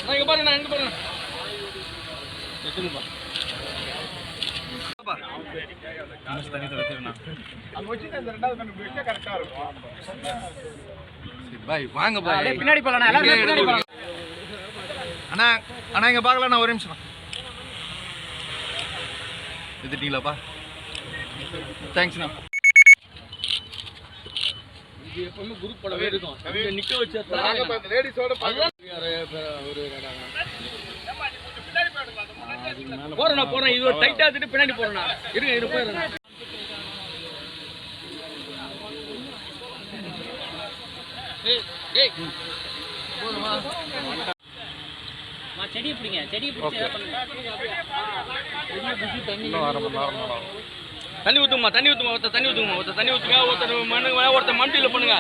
இங்க பாருங்க இங்க பாருங்க எத்துங்கப்பா தண்ணி தரத்துனா அங்க வச்சிட்டு அந்த ரெண்டாவது கண்ணு வெச்சா கரெக்ட்டா இருக்கும் பாய் வாங்க பாய் பின்னாடி போலாம் எல்லாரும் பின்னாடி போலாம் அண்ணா அண்ணா இங்க பார்க்கலாம் நான் ஒரு நிமிஷம் எடுத்துட்டீங்களாப்பா தேங்க்ஸ்ண்ணா இது எப்பவுமே குரூப் படவே இருக்கும் இங்க நிக்க வச்சா லேடிஸோட ஒரு போறேன் இது ஒரு டைட்டா எடுத்துட்டு பின்னாடி போறேன் இருங்க இது போயிடுறேன் செடி பிடிங்க செடி பிடிச்சி தண்ணி ஊத்துமா ஒருத்தர் தண்ணி ஊத்துங்க ஒருத்தர் மண்ணுங்க ஒருத்தர் மண்டியில் பண்ணுங்க